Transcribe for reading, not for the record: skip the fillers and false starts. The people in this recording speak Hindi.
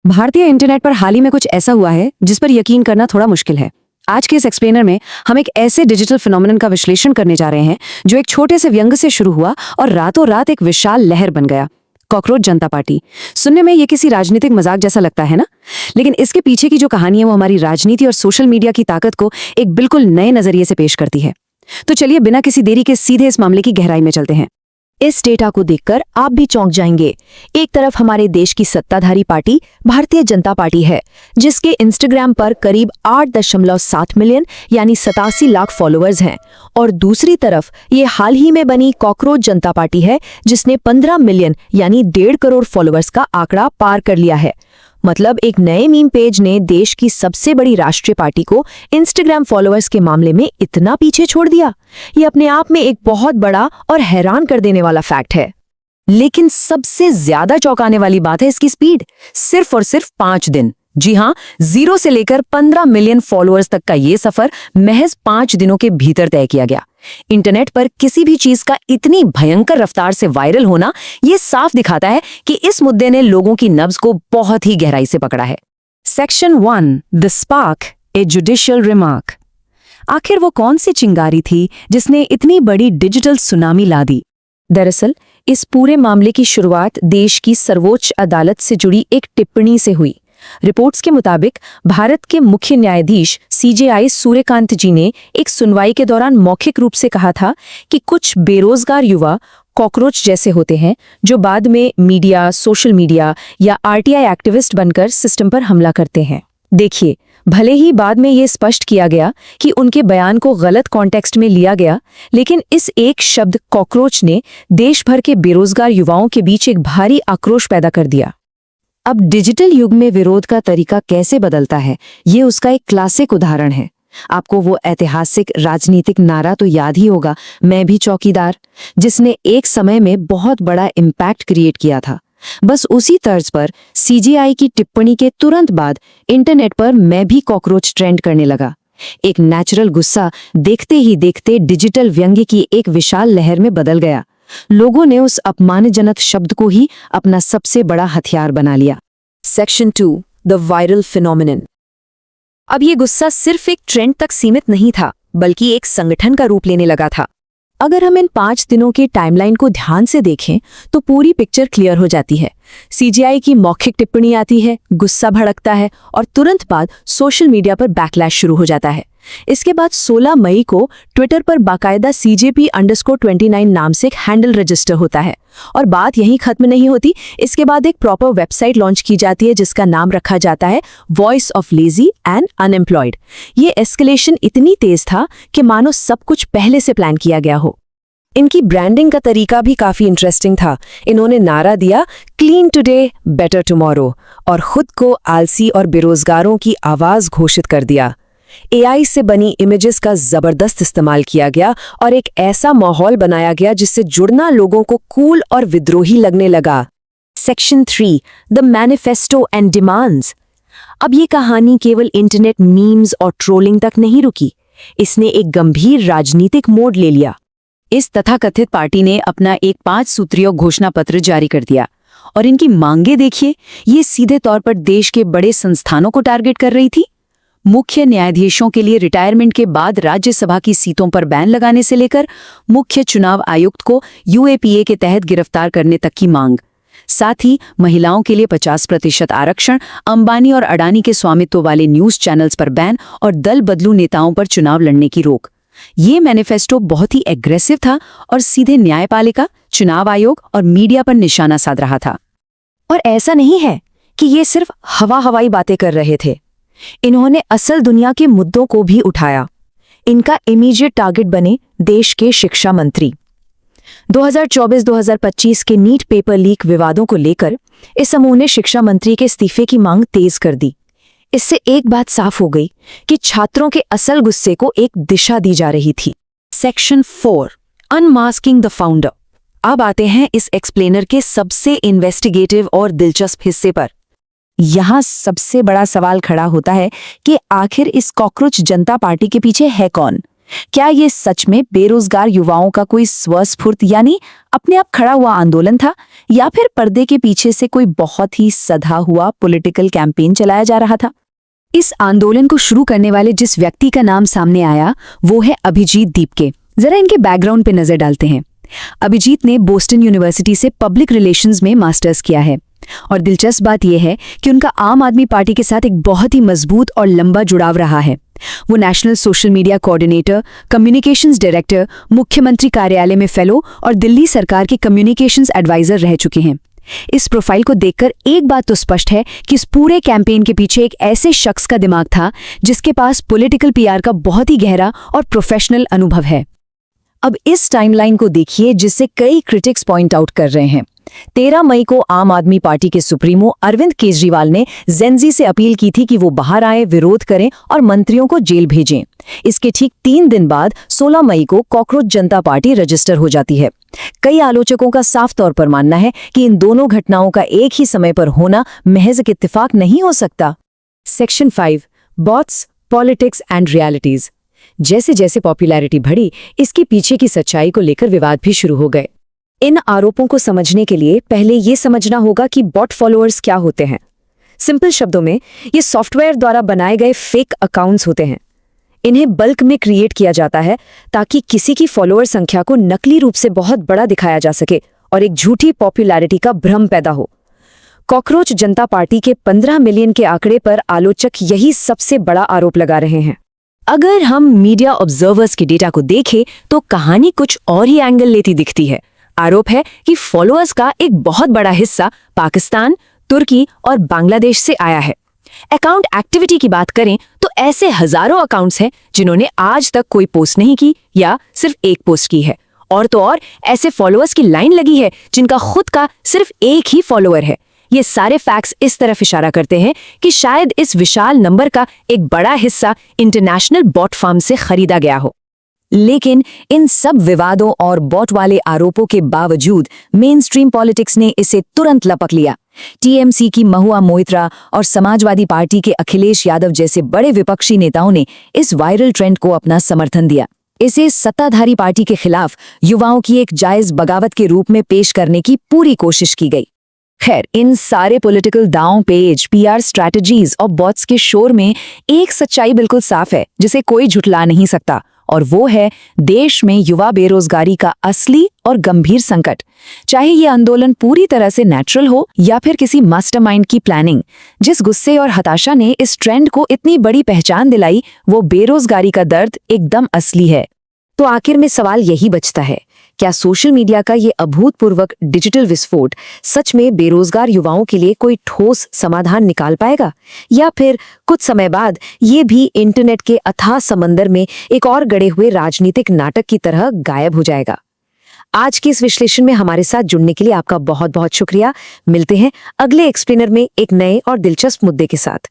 भारतीय इंटरनेट पर हाल ही में कुछ ऐसा हुआ है जिस पर यकीन करना थोड़ा मुश्किल है। आज के इस एक्सप्लेनर में हम एक ऐसे डिजिटल फिनोमेनन का विश्लेषण करने जा रहे हैं जो एक छोटे से व्यंग से शुरू हुआ और रातों रात एक विशाल लहर बन गया। कॉकरोच जनता पार्टी। सुनने में ये किसी राजनीतिक मजाक जैसा लगता है ना, लेकिन इसके पीछे की जो कहानी है वो हमारी राजनीति और सोशल मीडिया की ताकत को एक बिल्कुल नए नजरिए से पेश करती है। तो चलिए बिना किसी देरी के सीधे इस मामले की गहराई में चलते हैं। इस डेटा को देखकर आप भी चौंक जाएंगे। एक तरफ हमारे देश की सत्ताधारी पार्टी भारतीय जनता पार्टी है, जिसके इंस्टाग्राम पर करीब 8.7 मिलियन यानी 87 लाख फॉलोअर्स हैं, और दूसरी तरफ ये हाल ही में बनी कॉकरोच जनता पार्टी है, जिसने 15 मिलियन यानी 1.5 करोड़ फॉलोअर्स का आंकड़ा पार कर लिया है। मतलब एक नए मीम पेज ने देश की सबसे बड़ी राष्ट्रीय पार्टी को इंस्टाग्राम फॉलोअर्स के मामले में इतना पीछे छोड़ दिया। ये अपने आप में एक बहुत बड़ा और हैरान कर देने वाला फैक्ट है। लेकिन सबसे ज्यादा चौंकाने वाली बात है इसकी स्पीड। सिर्फ और सिर्फ 5 दिन, जी हाँ, 0 से लेकर 15 मिलियन फॉलोअर्स तक का ये सफर महज 5 दिनों के भीतर तय किया गया। इंटरनेट पर किसी भी चीज का इतनी भयंकर रफ्तार से वायरल होना ये साफ दिखाता है कि इस मुद्दे ने लोगों की नब्ज को बहुत ही गहराई से पकड़ा है। Section 1, the spark, a judicial remark. आखिर वो कौन सी चिंगारी थी जिसने इतनी बड़ी डिजिटल सुनामी ला दी? दरअसल इस पूरे मामले की शुरुआत देश की सर्वोच्च अदालत से जुड़ी एक टिप्पणी से हुई। रिपोर्ट्स के मुताबिक भारत के मुख्य न्यायाधीश CJI सूर्यकांत जी ने एक सुनवाई के दौरान मौखिक रूप से कहा था कि कुछ बेरोजगार युवा कॉकरोच जैसे होते हैं, जो बाद में मीडिया, सोशल मीडिया या RTI एक्टिविस्ट बनकर सिस्टम पर हमला करते हैं। देखिए, भले ही बाद में ये स्पष्ट किया गया कि उनके बयान को गलत कॉन्टेक्स्ट में लिया गया, लेकिन इस एक शब्द कॉकरोच ने देश भर के बेरोजगार युवाओं के बीच एक भारी आक्रोश पैदा कर दिया। अब डिजिटल युग में विरोध का तरीका कैसे बदलता है, ये उसका एक क्लासिक उदाहरण है। आपको वो ऐतिहासिक राजनीतिक नारा तो याद ही होगा, मैं भी चौकीदार, जिसने एक समय में बहुत बड़ा इम्पैक्ट क्रिएट किया था। बस उसी तर्ज पर CJI की टिप्पणी के तुरंत बाद इंटरनेट पर मैं भी कॉकरोच ट्रेंड करने लगा। एक नेचुरल गुस्सा देखते ही देखते डिजिटल व्यंग्य की एक विशाल लहर में बदल गया। लोगों ने उस अपमानजनक शब्द को ही अपना सबसे बड़ा हथियार बना लिया। Section 2, the viral phenomenon. अब ये गुस्सा सिर्फ एक ट्रेंड तक सीमित नहीं था, बल्कि एक संगठन का रूप लेने लगा था। अगर हम इन 5 दिनों की टाइमलाइन को ध्यान से देखें तो पूरी पिक्चर क्लियर हो जाती है। CJI की मौखिक टिप्पणी आती है, गुस्सा भड़कता है और तुरंत बाद सोशल मीडिया पर बैकलैश शुरू हो जाता है। इसके बाद 16 मई को ट्विटर पर बाकायदा CJP_29 नाम से एक हैंडल रजिस्टर होता है। और बात यहीं खत्म नहीं होती। इसके बाद एक प्रॉपर वेबसाइट लॉन्च की जाती है, जिसका नाम रखा जाता है voice of lazy and unemployed. ये एस्केलेशन इतनी तेज था कि मानो सब कुछ पहले से प्लान किया गया हो। इनकी ब्रांडिंग का तरीका भी काफी इंटरेस्टिंग था। इन्होंने नारा दिया, क्लीन टुडे बेटर टुमारो, और खुद को आलसी और बेरोजगारों की आवाज घोषित कर दिया। AI से बनी इमेजेस का जबरदस्त इस्तेमाल किया गया और एक ऐसा माहौल बनाया गया जिससे जुड़ना लोगों को कूल और विद्रोही लगने लगा। Section 3, the manifesto and demands. अब ये कहानी केवल इंटरनेट मीम्स और ट्रोलिंग तक नहीं रुकी, इसने एक गंभीर राजनीतिक मोड़ ले लिया। इस तथाकथित पार्टी ने अपना एक 5 सूत्रीय घोषणा पत्र जारी कर दिया, और इनकी मांगे देखिए, ये सीधे तौर पर देश के बड़े संस्थानों को टारगेट कर रही थी। मुख्य न्यायाधीशों के लिए रिटायरमेंट के बाद राज्यसभा की सीटों पर बैन लगाने से लेकर मुख्य चुनाव आयुक्त को UAPA के तहत गिरफ्तार करने तक की मांग। साथ ही महिलाओं के लिए 50% आरक्षण, अंबानी और अडानी के स्वामित्व वाले न्यूज चैनल्स पर बैन और दल बदलू नेताओं पर चुनाव लड़ने की रोक। ये मैनिफेस्टो बहुत ही एग्रेसिव था और सीधे न्यायपालिका, चुनाव आयोग और मीडिया पर निशाना साध रहा था। और ऐसा नहीं है कि ये सिर्फ हवाई बातें कर रहे थे, इन्होंने असल दुनिया के मुद्दों को भी उठाया। इनका इमीडिएट टारगेट बने देश के शिक्षा मंत्री। 2024-2025 के नीट पेपर लीक विवादों को लेकर इस समूह ने शिक्षा मंत्री के इस्तीफे की मांग तेज कर दी। इससे एक बात साफ हो गई कि छात्रों के असल गुस्से को एक दिशा दी जा रही थी। Section 4, unmasking the founder. अब आते हैं इस एक्सप्लेनर के सबसे इन्वेस्टिगेटिव और दिलचस्प हिस्से पर। यहाँ सबसे बड़ा सवाल खड़ा होता है कि आखिर इस कॉकरोच जनता पार्टी के पीछे है कौन? क्या ये सच में बेरोजगार युवाओं का कोई स्वस्फूर्त यानी अपने आप खड़ा हुआ आंदोलन था, या फिर पर्दे के पीछे से कोई बहुत ही सधा हुआ पॉलिटिकल कैंपेन चलाया जा रहा था? इस आंदोलन को शुरू करने वाले जिस व्यक्ति का नाम सामने आया वो है अभिजीत दीपके। जरा इनके बैकग्राउंड पे नजर डालते हैं। अभिजीत ने बोस्टन यूनिवर्सिटी से पब्लिक रिलेशंस में मास्टर्स किया है और दिलचस्प बात यह है कि उनका आम आदमी पार्टी के साथ एक बहुत ही मजबूत और लंबा जुड़ाव रहा है। वो national social media coordinator, communications director, मुख्यमंत्री कार्यालय में फेलो और दिल्ली सरकार के कम्युनिकेशंस एडवाइजर रह चुके हैं। इस प्रोफाइल को देखकर एक बात तो स्पष्ट है कि इस पूरे कैंपेन के पीछे एक ऐसे शख्स का दिमाग था जिसके पास पॉलिटिकल पीआर का बहुत ही गहरा और प्रोफेशनल अनुभव है। अब इस टाइमलाइन को देखिए जिससे कई क्रिटिक्स पॉइंट आउट कर रहे हैं। 13 मई को आम आदमी पार्टी के सुप्रीमो अरविंद केजरीवाल ने जेनजी से अपील की थी कि वो बाहर आए, विरोध करें और मंत्रियों को जेल भेजें। इसके ठीक 3 दिन बाद 16 मई को कॉकरोच जनता पार्टी रजिस्टर हो जाती है। कई आलोचकों का साफ तौर पर मानना है कि इन दोनों घटनाओं का एक ही समय पर होना महज एक इत्तेफाक नहीं हो सकता। Section 5 bots, politics and realities. जैसे जैसे पॉपुलैरिटी बढ़ी, इसके पीछे की सच्चाई को लेकर विवाद भी शुरू हो गए। इन आरोपों को समझने के लिए पहले ये समझना होगा कि बॉट फॉलोअर्स क्या होते हैं। सिंपल शब्दों में ये सॉफ्टवेयर द्वारा बनाए गए फेक अकाउंट्स होते हैं। इन्हें बल्क में क्रिएट किया जाता है ताकि किसी की फॉलोअर संख्या को नकली रूप से बहुत बड़ा दिखाया जा सके और एक झूठी पॉपुलैरिटी का भ्रम पैदा हो। कॉकरोच जनता पार्टी के 15 मिलियन के आंकड़े पर आलोचक यही सबसे बड़ा आरोप लगा रहे हैं। अगर हम मीडिया ऑब्जर्वर्स के डेटा को देखें तो कहानी कुछ और ही एंगल लेती दिखती है। आरोप है कि फॉलोअर्स का एक बहुत बड़ा हिस्सा पाकिस्तान, तुर्की और बांग्लादेश से आया है। अकाउंट एक्टिविटी की बात करें तो ऐसे हजारों अकाउंट्स हैं जिन्होंने आज तक कोई पोस्ट नहीं की या सिर्फ एक पोस्ट की है, और तो और ऐसे फॉलोअर्स की लाइन लगी है जिनका खुद का सिर्फ एक ही फॉलोअर है। ये सारे फैक्ट्स इस तरफ इशारा करते हैं कि शायद इस विशाल नंबर का एक बड़ा हिस्सा इंटरनेशनल बॉट फार्म से खरीदा गया हो। लेकिन इन सब विवादों और बॉट वाले आरोपों के बावजूद मेन स्ट्रीम पॉलिटिक्स ने इसे तुरंत लपक लिया। टीएमसी की महुआ मोइत्रा और समाजवादी पार्टी के अखिलेश यादव जैसे बड़े विपक्षी नेताओं ने इस वायरल ट्रेंड को अपना समर्थन दिया। इसे सत्ताधारी पार्टी के खिलाफ युवाओं की एक जायज बगावत के रूप में पेश करने की पूरी कोशिश की गई। खैर, इन सारे पॉलिटिकल दांव पेज, पीआर स्ट्रैटेजीज और बॉट्स के शोर में एक सच्चाई बिल्कुल साफ है जिसे कोई झुठला नहीं सकता, और वो है देश में युवा बेरोजगारी का असली और गंभीर संकट। चाहे ये आंदोलन पूरी तरह से नेचुरल हो या फिर किसी मास्टरमाइंड की प्लानिंग, जिस गुस्से और हताशा ने इस ट्रेंड को इतनी बड़ी पहचान दिलाई, वो बेरोजगारी का दर्द एकदम असली है। तो आखिर में सवाल यही बचता है, क्या सोशल मीडिया का ये अभूतपूर्वक डिजिटल विस्फोट सच में बेरोजगार युवाओं के लिए कोई ठोस समाधान निकाल पाएगा, या फिर कुछ समय बाद ये भी इंटरनेट के अथाह समंदर में एक और गड़े हुए राजनीतिक नाटक की तरह गायब हो जाएगा? आज के इस विश्लेषण में हमारे साथ जुड़ने के लिए आपका बहुत बहुत शुक्रिया। मिलते हैं अगले एक्सप्लेनर में एक नए और दिलचस्प मुद्दे के साथ।